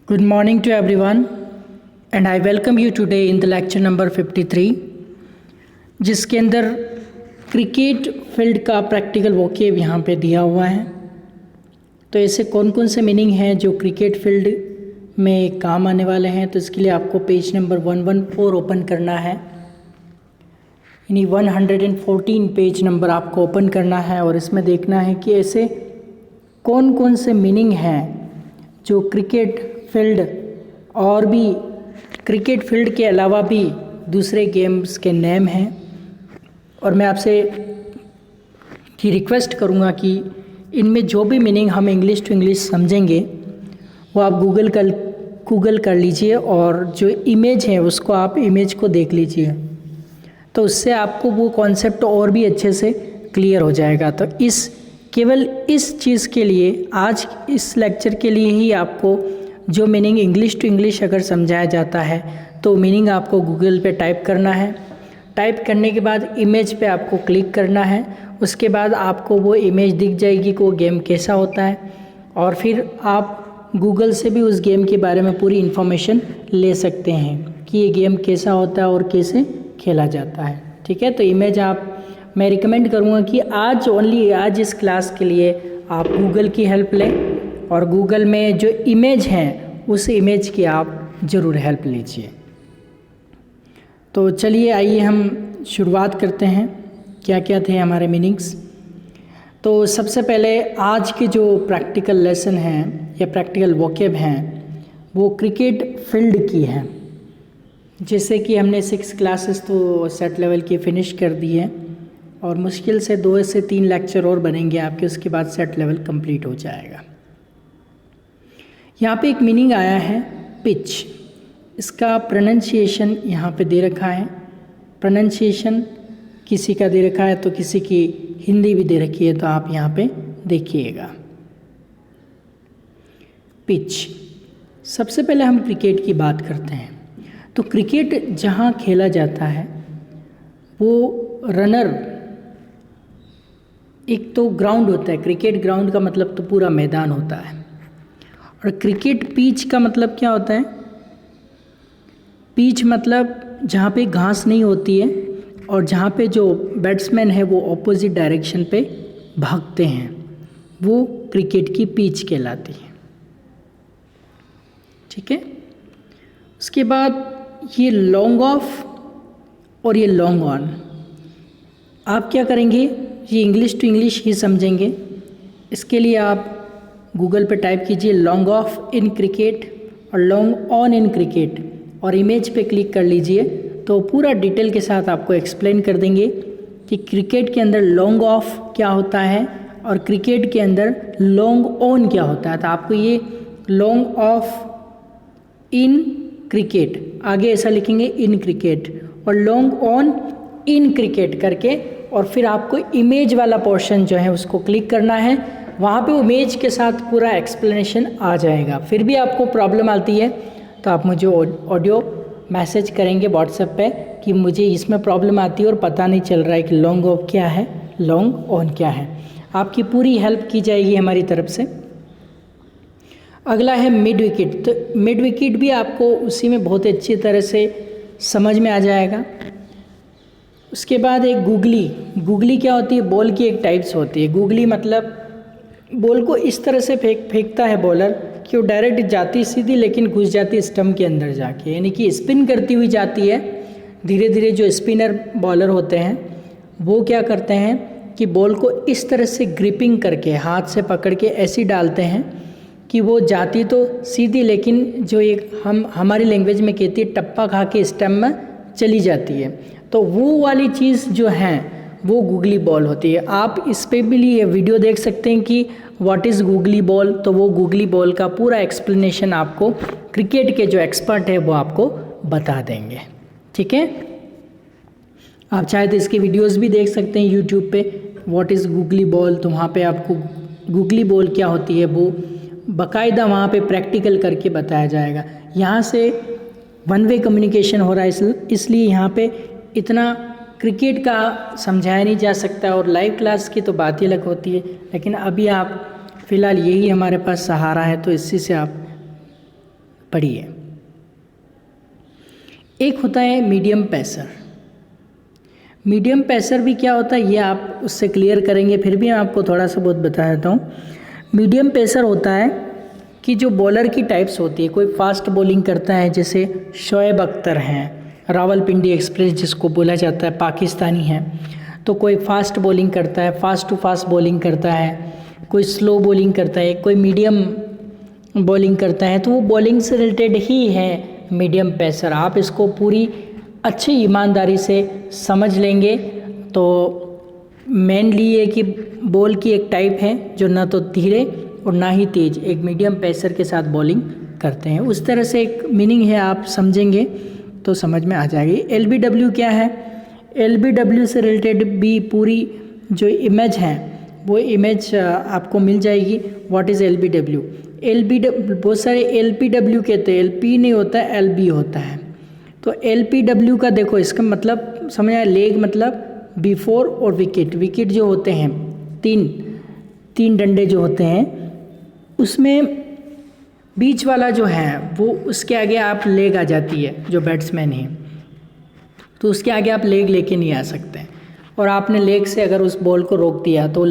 Good morning to everyone and I welcome you today in the lecture number 53 जिसके अंदर cricket field का practical vocab यहाँ पे दिया हुआ है। तो ऐसे कौन कौन से मीनिंग हैं जो क्रिकेट फील्ड में काम आने वाले हैं। तो इसके लिए आपको पेज नंबर 114 ओपन करना है, यानी 114 पेज नंबर आपको ओपन करना है और इसमें देखना है कि ऐसे कौन कौन से मीनिंग हैं जो क्रिकेट फील्ड और भी क्रिकेट फील्ड के अलावा भी दूसरे गेम्स के नेम हैं। और मैं आपसे की रिक्वेस्ट करूंगा कि इनमें जो भी मीनिंग हम इंग्लिश टू इंग्लिश समझेंगे वो आप गूगल कर लीजिए और जो इमेज है उसको आप इमेज को देख लीजिए, तो उससे आपको वो कॉन्सेप्ट और भी अच्छे से क्लियर हो जाएगा। तो केवल इस चीज़ के लिए आज इस लेक्चर के लिए ही आपको जो मीनिंग इंग्लिश टू इंग्लिश अगर समझाया जाता है तो मीनिंग आपको गूगल पे टाइप करना है। टाइप करने के बाद इमेज पे आपको क्लिक करना है, उसके बाद आपको वो इमेज दिख जाएगी कि वो गेम कैसा होता है और फिर आप गूगल से भी उस गेम के बारे में पूरी इन्फॉर्मेशन ले सकते हैं कि ये गेम कैसा होता है और कैसे खेला जाता है। ठीक है, तो इमेज मैं रिकमेंड करूँगा कि आज इस क्लास के लिए आप गूगल की हेल्प लें और गूगल में जो इमेज हैं उस इमेज की आप ज़रूर हेल्प लीजिए। तो चलिए आइए हम शुरुआत करते हैं क्या क्या थे हमारे मीनिंग्स। तो सबसे पहले आज के जो प्रैक्टिकल लेसन हैं या प्रैक्टिकल वोकेब हैं वो क्रिकेट फील्ड की हैं। जैसे कि हमने 6 क्लासेस तो सेट लेवल की फ़िनिश कर दी है और मुश्किल से 2 से 3 लेक्चर और बनेंगे आपके, उसके बाद सेट लेवल कंप्लीट हो जाएगा। यहाँ पे एक मीनिंग आया है पिच, इसका प्रोनंसिएशन यहाँ पे दे रखा है। प्रोनंसिएशन किसी का दे रखा है तो किसी की हिंदी भी दे रखी है, तो आप यहाँ पे देखिएगा। पिच, सबसे पहले हम क्रिकेट की बात करते हैं। तो क्रिकेट जहाँ खेला जाता है वो रनर, एक तो ग्राउंड होता है, क्रिकेट ग्राउंड का मतलब तो पूरा मैदान होता है, और क्रिकेट पिच का मतलब क्या होता है? पिच मतलब जहाँ पे घास नहीं होती है और जहाँ पे जो बैट्समैन है वो ऑपोजिट डायरेक्शन पे भागते हैं, वो क्रिकेट की पिच कहलाती है। ठीक है, उसके बाद ये लॉन्ग ऑफ और ये लॉन्ग ऑन, आप क्या करेंगे, ये इंग्लिश टू इंग्लिश ही समझेंगे। इसके लिए आप गूगल पे टाइप कीजिए लॉन्ग ऑफ इन क्रिकेट और लॉन्ग ऑन इन क्रिकेट और इमेज पे क्लिक कर लीजिए, तो पूरा डिटेल के साथ आपको एक्सप्लेन कर देंगे कि क्रिकेट के अंदर लॉन्ग ऑफ क्या होता है और क्रिकेट के अंदर लॉन्ग ऑन क्या होता है। तो आपको ये लॉन्ग ऑफ इन क्रिकेट, आगे ऐसा लिखेंगे इन क्रिकेट, और लॉन्ग ऑन इन क्रिकेट करके, और फिर आपको इमेज वाला पोर्शन जो है उसको क्लिक करना है। वहाँ पे इमेज के साथ पूरा एक्सप्लेनेशन आ जाएगा। फिर भी आपको प्रॉब्लम आती है तो आप मुझे ऑडियो मैसेज करेंगे व्हाट्सएप पे कि मुझे इसमें प्रॉब्लम आती है और पता नहीं चल रहा है कि लॉन्ग ऑफ क्या है, लॉन्ग ऑन क्या है। आपकी पूरी हेल्प की जाएगी हमारी तरफ से। अगला है मिड विकेट। तो मिड विकेट भी आपको उसी में बहुत अच्छी तरह से समझ में आ जाएगा। उसके बाद एक गुगली क्या होती है? बॉल की एक टाइप्स होती है। गुगली मतलब बॉल को इस तरह से फेंकता है बॉलर कि वो डायरेक्ट जाती सीधी लेकिन घुस जाती है स्टंप के अंदर जाके, यानी कि स्पिन करती हुई जाती है। धीरे धीरे जो स्पिनर बॉलर होते हैं वो क्या करते हैं कि बॉल को इस तरह से ग्रिपिंग करके हाथ से पकड़ के ऐसी डालते हैं कि वो जाती तो सीधी लेकिन जो एक हमारी लैंग्वेज में कहती है टप्पा खा के स्टंप में चली जाती है। तो वो वाली चीज़ जो है वो गूगली बॉल होती है। आप इस पे भी ये वीडियो देख सकते हैं कि व्हाट इज़ गूगली बॉल। तो वो गूगली बॉल का पूरा एक्सप्लेनेशन आपको क्रिकेट के जो एक्सपर्ट है वो आपको बता देंगे। ठीक है, आप चाहे तो इसके वीडियोस भी देख सकते हैं यूट्यूब पे, व्हाट इज़ गूगली बॉल। तो वहाँ पे आपको गूगली बॉल क्या होती है वो बाकायदा वहाँ पे प्रैक्टिकल करके बताया जाएगा। यहाँ से वन वे कम्युनिकेशन हो रहा है, इसलिए यहाँ पे इतना क्रिकेट का समझाया नहीं जा सकता, और लाइव क्लास की तो बात ही अलग होती है। लेकिन अभी आप फ़िलहाल यही हमारे पास सहारा है, तो इसी से आप पढ़िए। एक होता है मीडियम पेसर। मीडियम पेसर भी क्या होता है ये आप उससे क्लियर करेंगे, फिर भी मैं आपको थोड़ा सा बहुत बता देता हूँ। मीडियम पेसर होता है कि जो बॉलर की टाइप्स होती है, कोई फास्ट बॉलिंग करता है जैसे शोएब अख्तर हैं, रावलपिंडी एक्सप्रेस जिसको बोला जाता है, पाकिस्तानी हैं। तो कोई फास्ट बॉलिंग करता है, फास्ट टू फास्ट बॉलिंग करता है, कोई स्लो बॉलिंग करता है, कोई मीडियम बॉलिंग करता है, तो वो बॉलिंग से रिलेटेड ही है मीडियम पेसर। आप इसको पूरी अच्छी ईमानदारी से समझ लेंगे तो मेनली ये कि बॉल की एक टाइप है जो ना तो धीरे और ना ही तेज, एक मीडियम पेसर के साथ बॉलिंग करते हैं। उस तरह से एक मीनिंग है, आप समझेंगे तो समझ में आ जाएगी। LBW क्या है? LBW से रिलेटेड भी पूरी जो इमेज है वो इमेज आपको मिल जाएगी। What is LBW? बहुत सारे LPW कहते हैं, LP नहीं होता है, LB होता है। तो LPW का देखो, इसका मतलब समझ आया। लेग मतलब बिफोर और विकेट। विकेट जो होते हैं तीन डंडे जो होते हैं, उसमें बीच वाला जो है वो उसके आगे आप लेग आ जाती है जो बैट्समैन है, तो उसके आगे आप लेग लेके नहीं आ सकते, और आपने लेग से अगर उस बॉल को रोक दिया तो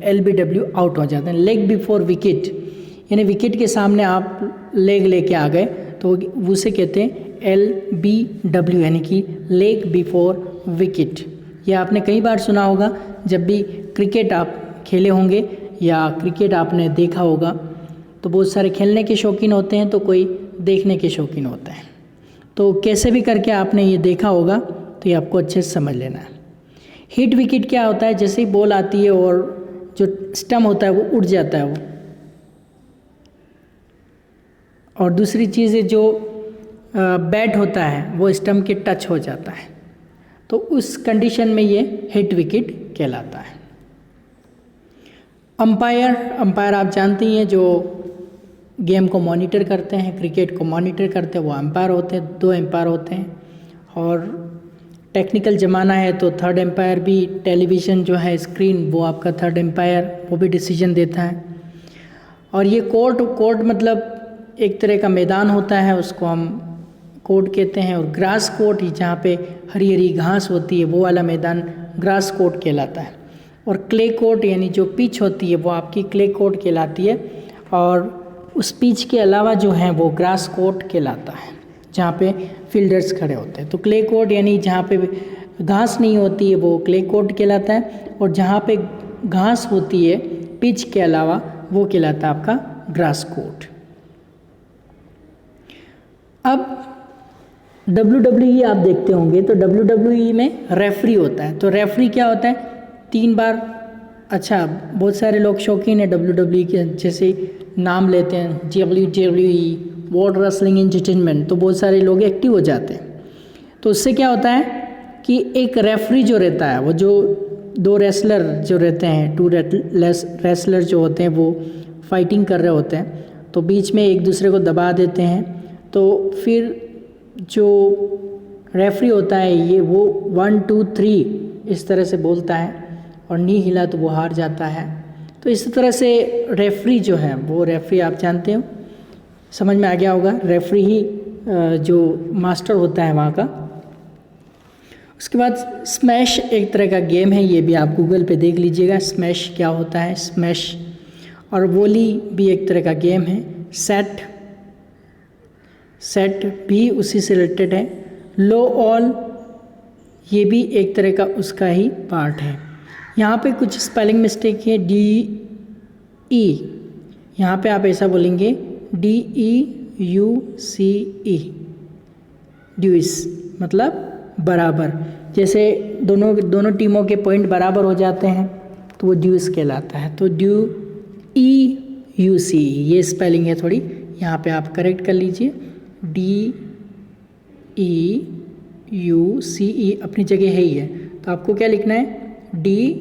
LBW आउट हो जाते हैं। लेग बिफोर विकेट यानी विकेट के सामने आप लेग लेके आ गए तो उसे कहते हैं LBW यानी कि लेग बिफोर विकेट। यह आपने कई बार सुना होगा जब भी क्रिकेट आप खेले होंगे या क्रिकेट आपने देखा होगा। तो बहुत सारे खेलने के शौकीन होते हैं तो कोई देखने के शौकीन होता है। तो कैसे भी करके आपने ये देखा होगा तो ये आपको अच्छे से समझ लेना है। हिट विकेट क्या होता है? जैसे ही बॉल आती है और जो स्टंप होता है वो उड़ जाता है वो। और दूसरी चीज़ है जो बैट होता है वो स्टंप के टच हो जाता है, तो उस कंडीशन में ये हिट विकेट कहलाता है। अंपायर आप जानते ही हैं, जो गेम को मॉनिटर करते हैं, क्रिकेट को मॉनिटर करते हैं, वो अंपायर होते हैं। 2 एम्पायर होते हैं, और टेक्निकल ज़माना है तो थर्ड एम्पायर भी, टेलीविज़न जो है स्क्रीन वो आपका थर्ड एम्पायर, वो भी डिसीजन देता है। और ये कोर्ट मतलब एक तरह का मैदान होता है, उसको हम कोर्ट कहते हैं। और ग्रास कोर्ट जहाँ पे हरी हरी घास होती है वो वाला मैदान ग्रास कोर्ट कहलाता है। और क्ले कोर्ट यानी जो पिच होती है वो आपकी क्ले कोर्ट कहलाती है। और उस पिच के अलावा जो है वो ग्रास कोर्ट कहलाता है जहाँ पे फील्डर्स खड़े होते हैं। तो क्ले कोर्ट यानी जहाँ पे घास नहीं होती है वो क्ले कोर्ट कहलाता है, और जहाँ पे घास होती है पिच के अलावा वो कहलाता है आपका ग्रास कोर्ट। अब WWE आप देखते होंगे तो WWE में रेफरी होता है। तो रेफरी क्या होता है? 3 बार, अच्छा बहुत सारे लोग शौकीन है WWE के, जैसे नाम लेते हैं WWE वर्ल्ड रेसलिंग एंटरटेनमेंट, तो बहुत सारे लोग एक्टिव हो जाते हैं। तो उससे क्या होता है कि एक रेफरी जो रहता है, वो जो 2 रेसलर जो रहते हैं, 2 रेसलर जो होते हैं वो फाइटिंग कर रहे होते हैं, तो बीच में एक दूसरे को दबा देते हैं। तो फिर जो रेफरी होता है ये वो 1 2 3 इस तरह से बोलता है, और नहीं हिला तो वो हार जाता है। तो इस तरह से रेफरी जो है वो रेफरी आप जानते हो, समझ में आ गया होगा। रेफरी ही जो मास्टर होता है वहाँ का। उसके बाद स्मैश एक तरह का गेम है, ये भी आप गूगल पे देख लीजिएगा स्मैश क्या होता है, स्मैश। और वॉली भी एक तरह का गेम है। सेट भी उसी से रिलेटेड है। लो ऑल ये भी एक तरह का उसका ही पार्ट है। यहाँ पे कुछ स्पेलिंग मिस्टेक है, DE यहाँ पे आप ऐसा बोलेंगे DEUCE, ड्यूस मतलब बराबर। जैसे दोनों टीमों के पॉइंट बराबर हो जाते हैं तो वो ड्यूस कहलाता है। तो DEUCE ये स्पेलिंग है थोड़ी, यहाँ पे आप करेक्ट कर लीजिए। DEUCE अपनी जगह है ही है, तो आपको क्या लिखना है? DEUCE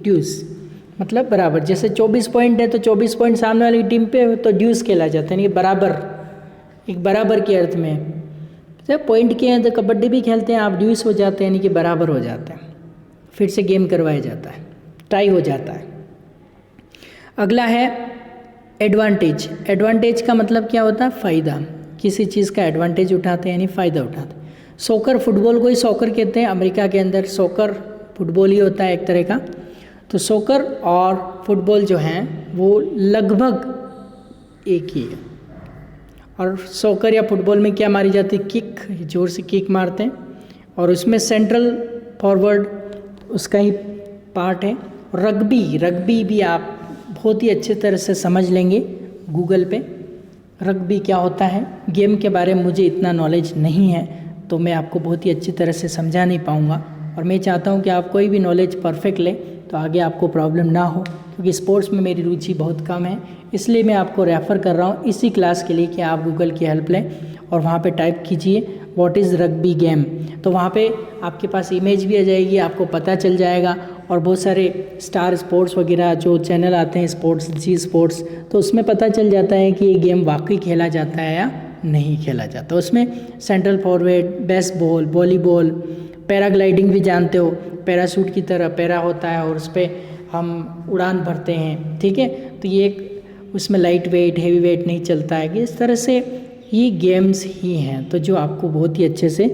ड्यूस मतलब बराबर। जैसे 24 पॉइंट है तो 24 पॉइंट सामने वाली टीम पे तो ड्यूस खेला जाता है, यानी बराबर, एक बराबर के अर्थ में। जब पॉइंट के हैं तो कबड्डी भी खेलते हैं आप, ड्यूस हो जाते हैं यानी कि बराबर हो जाता है, फिर से गेम करवाया जाता है, टाई हो जाता है। अगला है एडवांटेज, एडवांटेज का मतलब क्या होता है? फ़ायदा, किसी चीज़ का एडवांटेज उठाते हैं यानी फ़ायदा उठाते हैं। सॉकर, फुटबॉल को ही सॉकर कहते हैं, अमेरिका के अंदर सॉकर फुटबॉल ही होता है एक तरह का। तो सॉकर और फुटबॉल जो हैं वो लगभग एक ही है। और सॉकर या फुटबॉल में क्या मारी जाती है? किक, ज़ोर से किक मारते हैं और उसमें सेंट्रल फॉरवर्ड उसका ही पार्ट है। रग्बी, रग्बी भी आप बहुत ही अच्छे तरह से समझ लेंगे गूगल पे। रग्बी क्या होता है? गेम के बारे में मुझे इतना नॉलेज नहीं है तो मैं आपको बहुत ही अच्छी तरह से समझा नहीं पाऊँगा, और मैं चाहता हूँ कि आप कोई भी नॉलेज परफेक्ट लें तो आगे आपको प्रॉब्लम ना हो, क्योंकि स्पोर्ट्स में मेरी रुचि बहुत कम है। इसलिए मैं आपको रेफ़र कर रहा हूँ इसी क्लास के लिए कि आप गूगल की हेल्प लें और वहाँ पे टाइप कीजिए व्हाट इज़ रग्बी गेम, तो वहाँ पे आपके पास इमेज भी आ जाएगी, आपको पता चल जाएगा। और बहुत सारे स्टार स्पोर्ट्स वगैरह जो चैनल आते हैं स्पोर्ट्स, जी स्पोर्ट्स, तो उसमें पता चल जाता है कि ये गेम वाकई खेला जाता है या नहीं खेला जाता। उसमें central forward, baseball, volleyball, paragliding भी जानते हो, पैराशूट की तरह पैरा होता है और उस पर हम उड़ान भरते हैं, ठीक है। तो ये एक उसमें लाइट वेट, हेवी वेट नहीं चलता है कि इस तरह से ये गेम्स ही हैं, तो जो आपको बहुत ही अच्छे से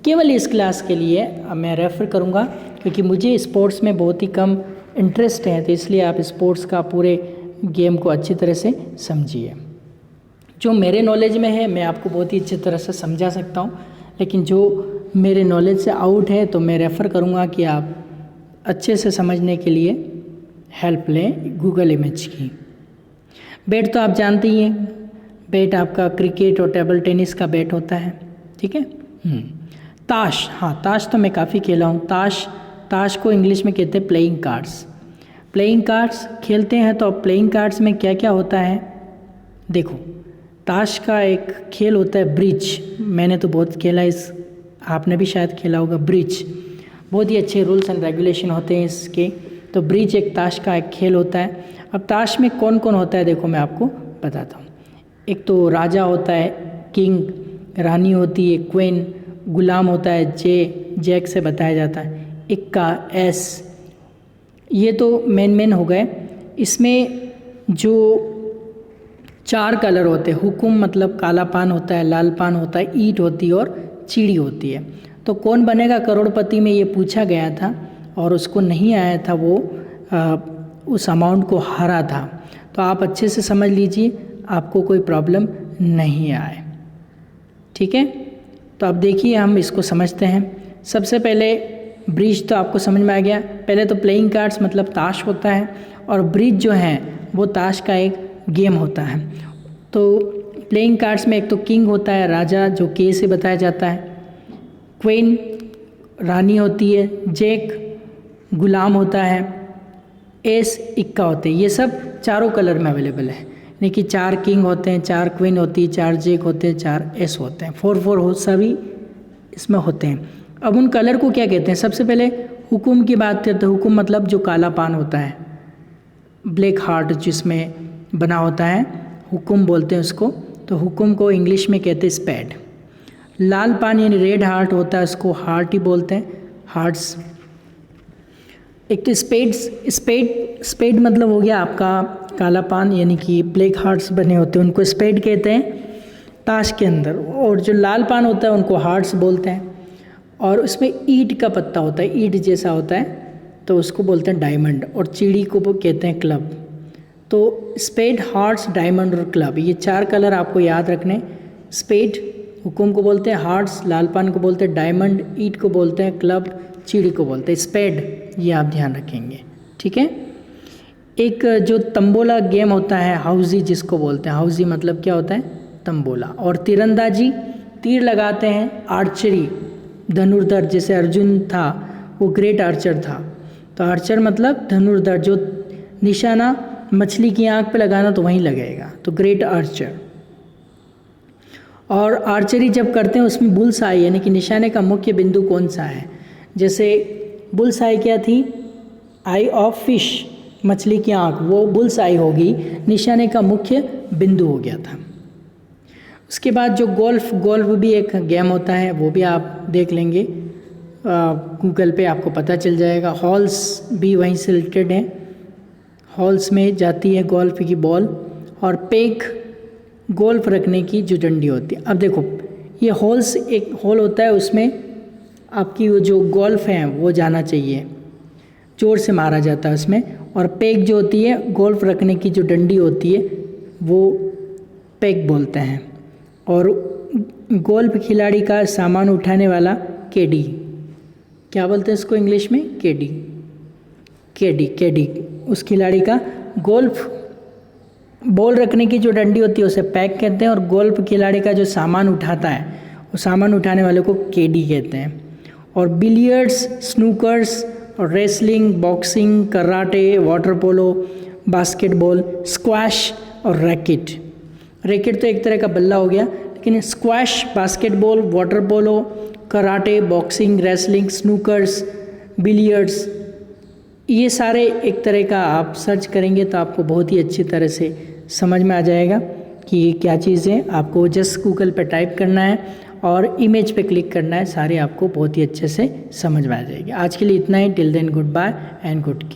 केवल इस क्लास के लिए मैं रेफ़र करूँगा, क्योंकि मुझे स्पोर्ट्स में बहुत ही कम इंटरेस्ट है, तो इसलिए आप स्पोर्ट्स का पूरे गेम को अच्छी तरह से समझिए। जो मेरे नॉलेज में है मैं आपको बहुत ही अच्छी तरह से समझा सकता हूँ, लेकिन जो मेरे नॉलेज से आउट है तो मैं रेफ़र करूँगा कि आप अच्छे से समझने के लिए हेल्प लें गूगल इमेज की। बैट तो आप जानते ही हैं, बैट आपका क्रिकेट और टेबल टेनिस का बैट होता है, ठीक है। ताश, हाँ ताश तो मैं काफ़ी खेला हूँ। ताश को इंग्लिश में कहते हैं प्लेइंग कार्ड्स। प्लेइंग कार्ड्स खेलते हैं तो प्लेइंग कार्ड्स में क्या क्या होता है देखो। ताश का एक खेल होता है ब्रिज, मैंने तो बहुत खेला, इस आपने भी शायद खेला होगा। ब्रिज बहुत ही अच्छे रूल्स एंड रेगुलेशन होते हैं इसके। तो ब्रिज एक ताश का एक खेल होता है। अब ताश में कौन कौन होता है देखो मैं आपको बताता हूँ। एक तो राजा होता है, किंग, रानी होती है, क्वीन, गुलाम होता है, जैक से बताया जाता है, इक्का, एस, ये तो मेन हो गए। इसमें जो 4 कलर होते हैं, हुकुम मतलब काला पान होता है, लाल पान होता है, ईंट होती है और चिड़ी होती है। तो कौन बनेगा करोड़पति में ये पूछा गया था और उसको नहीं आया था, वो उस अमाउंट को हारा था। तो आप अच्छे से समझ लीजिए, आपको कोई प्रॉब्लम नहीं आए, ठीक है। तो अब देखिए हम इसको समझते हैं। सबसे पहले ब्रिज तो आपको समझ में आ गया। पहले तो प्लेइंग कार्ड्स मतलब ताश होता है, और ब्रिज जो है वो ताश का एक गेम होता है। तो प्लेइंग कार्ड्स में एक तो किंग होता है, राजा जो के से बताया जाता है, क्वीन रानी होती है, जैक गुलाम होता है, एस इक्का होते हैं। ये सब चारों कलर में अवेलेबल है, यानी कि 4 किंग होते हैं, 4 क्वीन होती है, 4 जैक होते हैं, 4 एस होते हैं, 4 हो सभी इसमें होते हैं। अब उन कलर को क्या कहते हैं? सबसे पहले हुकुम की बात करते हैं। हुकुम मतलब जो काला पान होता है, ब्लैक हार्ट जिसमें बना होता है, हुकुम बोलते हैं उसको। तो हुकुम को इंग्लिश में कहते हैं स्पेड। लाल पान यानी रेड हार्ट होता है, उसको हार्ट ही बोलते हैं, हार्ट्स। एक तो स्पेड मतलब हो गया आपका काला पान, यानी कि ब्लैक हार्ट्स बने होते हैं, उनको स्पेड कहते हैं ताश के अंदर। और जो लाल पान होता है उनको हार्ट्स बोलते हैं। और उसमें ईंट का पत्ता होता है, ईंट जैसा होता है, तो उसको बोलते हैं डायमंड। और चिड़ी को वो कहते हैं क्लब। तो स्पेड, हार्ट्स, डायमंड और क्लब, ये 4 कलर आपको याद रखने। स्पेड हुकुम को बोलते हैं, हार्ट्स लाल पान को बोलते हैं, डायमंड ईंट को बोलते हैं, क्लब चिड़ी को बोलते हैं, स्पेड, ये आप ध्यान रखेंगे, ठीक है। एक जो तंबोला गेम होता है, हाउजी जिसको बोलते हैं, हाउजी मतलब क्या होता है? तंबोला। और तीरंदाजी, तीर लगाते हैं, आर्चरी, धनुर्धर, जैसे अर्जुन था वो ग्रेट आर्चर था, तो आर्चर मतलब धनुर्धर, जो निशाना मछली की आंख पे लगाना तो वहीं लगेगा, तो ग्रेट आर्चर। और आर्चरी जब करते हैं उसमें बुल्स आई, यानी कि निशाने का मुख्य बिंदु कौन सा है? जैसे बुल्स आई क्या थी? आई ऑफ फिश, मछली की आंख, वो बुल्स आई होगी, निशाने का मुख्य बिंदु हो गया था। उसके बाद जो गोल्फ भी एक गेम होता है, वो भी आप देख लेंगे गूगल पे, आपको पता चल जाएगा। हॉल्स भी वहीं से रिलेटेड हैं, हॉल्स में जाती है गोल्फ की बॉल। और पेग गोल्फ रखने की जो डंडी होती है। अब देखो ये होल्स, एक होल होता है उसमें आपकी वो जो गोल्फ है वो जाना चाहिए, जोर से मारा जाता है उसमें। और पेग जो होती है गोल्फ रखने की जो डंडी होती है वो पेग बोलते हैं। और गोल्फ खिलाड़ी का सामान उठाने वाला केडी, क्या बोलते हैं इसको इंग्लिश में? KD, KD, KD. उस खिलाड़ी का गोल्फ बॉल रखने की जो डंडी होती है उसे पैक कहते हैं, और गोल्फ खिलाड़ी का जो सामान उठाता है वो सामान उठाने वाले को केडी कहते हैं। और बिलियर्ड्स, स्नूकर्स और wrestling, boxing, karate, water polo, basketball, squash और रैकेट। रैकेट तो एक तरह का बल्ला हो गया, लेकिन squash, basketball, water polo, karate, boxing, wrestling, snookers, billiards, ये सारे एक तरह का आप सर्च करेंगे तो आपको बहुत ही अच्छी तरह से समझ में आ जाएगा कि ये क्या चीज़ है। आपको जस्ट गूगल पे टाइप करना है और इमेज पे क्लिक करना है, सारे आपको बहुत ही अच्छे से समझ में आ जाएगी। आज के लिए इतना ही। Till then goodbye and good care.